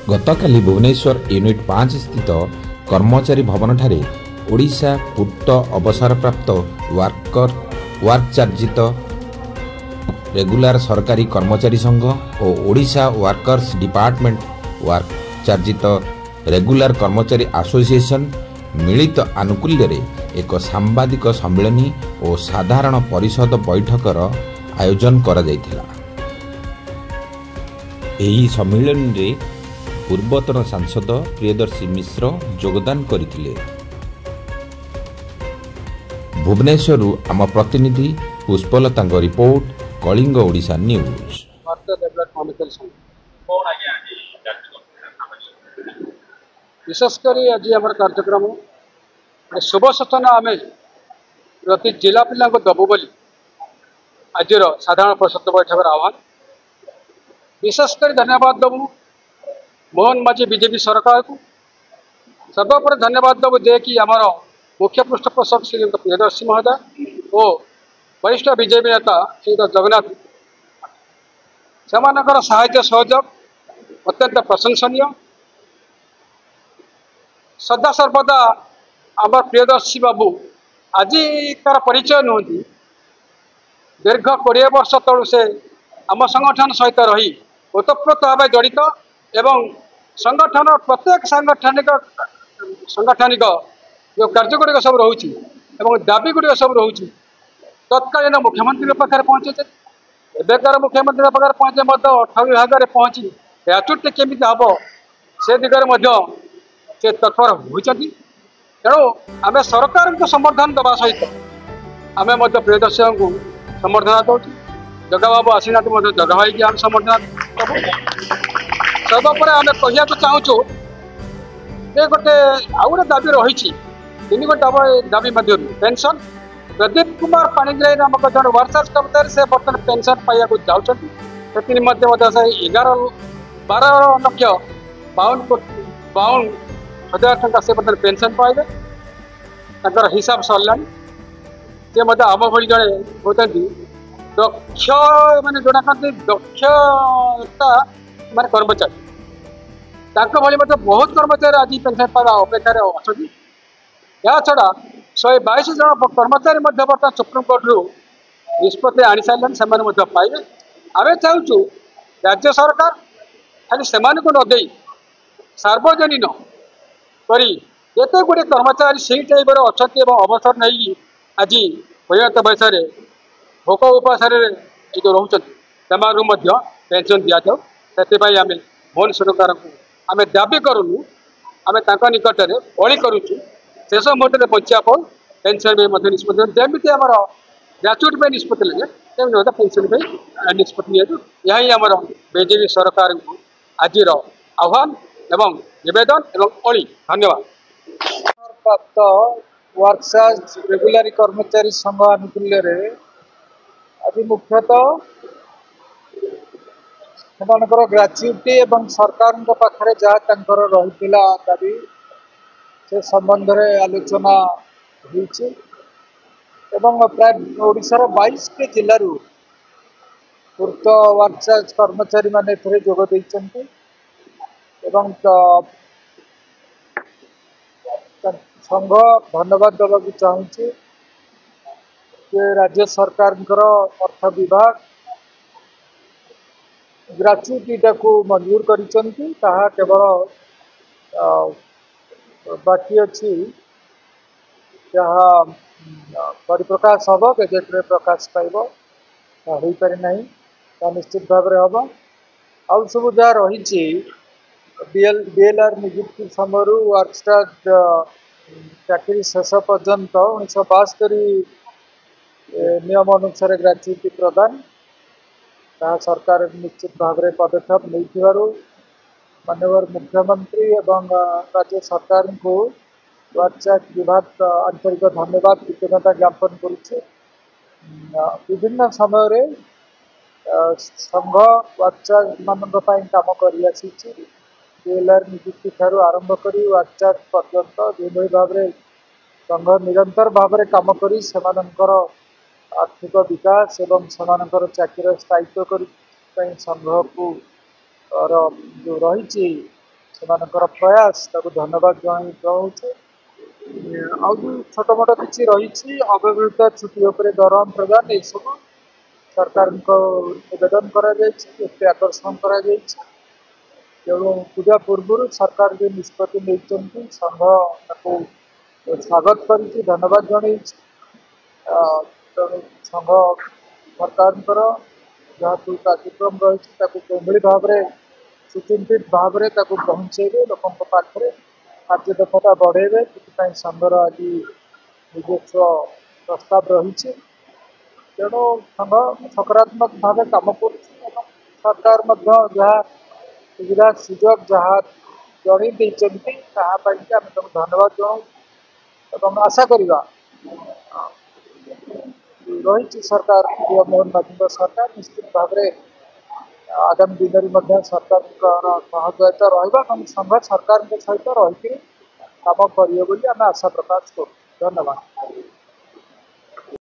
गतकाली Bhubaneswar unit 5 स्थित कर्मचारी भवन ठारे ओडिशा पूर्त अवसरप्राप्त वर्क चार्जित रेगुलर सरकारी कर्मचारी संघ और ओडिशा वर्कर्स डिपार्टमेंट वर्क चार्जित रेगुलर कर्मचारी एसोसिएशन मिलित आनुकूल्य रे एक सांबादिक सम्मेलन और साधारण परिषद बैठकर आयोजन करा जायथिला। एही सम्मेलन रे पूर्वतन सांसद प्रियदर्शी मिश्र योगदान करथिले। भुवनेश्वर आम प्रतिनिधि पुष्पलता रिपोर्ट कलिंग ओडिशा न्यूज। विशेषकर आज आम कार्यक्रम शुभ सूचना आम प्रति जिला पिला दबु बोली आज साधारण परिषद बैठक आह्वान विशेषकर धन्यवाद दबु मोहन माझी बीजेपी सरकार को सर्वोपरि धन्यवाद दबु जे कि आमर मुख्य पृष्ठपोषक श्री प्रियदर्शी महोदय और वरिष्ठ बीजेपी नेता श्री जगन्नाथ से साहाय्य सहयोग अत्यंत प्रशंसनीय। सदा सर्वदा आम प्रियदर्शी बाबू आजिकार परिचय नुहति दीर्घ 20 वर्ष तलु से आम संगठन सहित रही ओतप्रोत भाव जड़ित एवं संगठन प्रत्येक सांगठनिक जो कार्यगुड़िक सब रोचे दाबी गुड़िक सब रोचे तत्कालीन मुख्यमंत्री पाखे पहुँचे एबेकार मुख्यमंत्री पाखे पहुँचे अर्थ विभाग में पहुँची ग्राच्युटी केमी हम से दिगरे से तत्पर होती। तेणु आम सरकार को समर्थन दवा सहित आम प्रियदर्शी को समर्थन दौर जगा बाबू आसीना जगा भाई आम समर्थन दबू। सर्वोपरि आम कहना चाहूँ ये गोटे आउ गोटे दाबी रही 3 गोटे दाबी मध्य पेंशन प्रदीप कुमार पाणिग्राही नामक जन वर्कर्स कर्मचारी से बर्तमान पेंशन पाइबा जाऊँगी से 11-12 लक्ष 52,000 टंका से बर्तमान पेंशन पाइबे हिसाब सरला सी आम भाई जड़े होती दक्ष माने जोड़ा कहते दक्षता माने कर्मचारी भली बहुत कर्मचारी आज पेंशन पाइबा अपेक्षा अच्छा। या छड़ा 122 जन कर्मचारी बर्तमान सुप्रीमकोर्ट निष्पत्ति आनी सारे से पाइबे। आम चाहूँ राज्य सरकार खाली से नदे सार्वजनीन करी जिते गुड़े कर्मचारी से टाइप अच्छा अवसर नहीं आज परिणत वयस भोक उपास जो रोच पेंशन दि जाऊ से आम मोहन सरकार को आम दाबी करूँ आम निकट में अली करुचु शेष मुहूर्त बचापा पेंशन निष्पत्ति जमी आम ग्राच्युटी निष्पत्ति लगे तमी पेंशन निष्पत्ति यही आम बीजेपी सरकार को आज आह्वान एवं निवेदन एवं अली। धन्यवाद। प्राप्त वर्कचार्ज रेगुलर कर्मचारी संघ आनुकूल्य आज मुख्यतः से ग्राच्युटी एवं सरकार पाखे जहाँ रही दाबी से संबंध में आलोचना होती प्राय ओडिशार 22 जिलूर पूर्त वर्कचार्ज कर्मचारी मान जोगदे संघ धन्यवाद देवा चाहूँगी राज्य सरकार अर्थ विभाग ग्राच्युटी को मंजूर कर केवल बाकी अच्छी जहाँ परिप्रकाश हम गजेट में प्रकाश पाइब हो पारि ना निश्चित भाव में हम आउ सब जहाँ रही बीएलआर नियुक्ति समय वर्कचार्ज चाकरी शेष पर्यंत 1972 नियम अनुसार ग्राच्युटी प्रदान सरकार निश्चित भाव में पदक्षेप नहीं माननीय मुख्यमंत्री एवं राज्य सरकार को वर्कचार्ज विभाग आंतरिक धन्यवाद कृतज्ञता ज्ञापन करुचे। विभिन्न समय संघ वर्कचार्ज मान काम कर बीएलआर नियुक्ति ठार आरंभ कर वर्कचार्ज पर्यंत जो भाव में संघ निरंतर भाव में काम कर आर्थिक विकास एवं समानकर चाकरी स्थायित्व कर संघ को जो रही ସେମାନଙ୍କର ପ୍ରୟାସ ତାକୁ ଧନ୍ୟବାଦ ଜଣାଉଛେ। ଆଉ ଯେଉଁ ଛୋଟ ମୋଟ କିଛି ରହିଛି ଅବ୍ୟବହୃତ ଛୁଟି ଉପରେ ଦରମା ପ୍ରଦାନ ଏସବୁ ସରକାରଙ୍କ ନିବେଦନ କରାଯାଇଛି, ଏତେ ଆକର୍ଷଣ କରାଯାଇଛି। ତେଣୁ ପୂଜା ପୂର୍ବରୁ ସରକାର ଯେଉଁ ନିଷ୍ପତ୍ତି ନେଇଛନ୍ତି ସଂଘ ତାକୁ ସ୍ୱାଗତ କରିଛି, ଧନ୍ୟବାଦ ଜଣାଇଛି। ତେଣୁ ସଂଘ ସରକାରଙ୍କର ଯାହା କାର୍ଯ୍ୟକ୍ରମ ରହିଛି ତାକୁ କିଭଳି ଭାବରେ ସୁଚିନ୍ତିତ ଭାବରେ ତାକୁ ପହଞ୍ଚେଇବେ, ଲୋକଙ୍କ ପାଖରେ କାର୍ଯ୍ୟଦକ୍ଷତା ବଢ଼େଇବେ, ସେଥିପାଇଁ ସଂଘର ଆଜି ନିଜସ୍ୱ ପ୍ରସ୍ତାବ ରହିଛି। ତେଣୁ ସଂଘ ସକାରାତ୍ମକ ଭାବେ କାମ କରୁଛି ଏବଂ ସରକାର ମଧ୍ୟ ଯାହା ସୁବିଧା ସୁଯୋଗ ଯାହା ଜଣାଇ ଦେଇଛନ୍ତି ତାହା ପାଇଁକି ଆମେ ତାକୁ ଧନ୍ୟବାଦ ଜଣାଉ ଏବଂ ଆଶା କରିବା ରହିଛି ସରକାର ଜଗନମୋହନ ମାଝୀଙ୍କ ସରକାର ନିଶ୍ଚିତ ଭାବରେ ଆଗାମୀ ଦିନରେ ମଧ୍ୟ ସରକାରଙ୍କର ସହଯୋଗିତା ରହିବ ଏବଂ ସଂଘ ସରକାରଙ୍କ ସହିତ ରହିକରି କାମ କରିବ ବୋଲି ଆମେ ଆଶା ପ୍ରକାଶ କରୁ। ଧନ୍ୟବାଦ।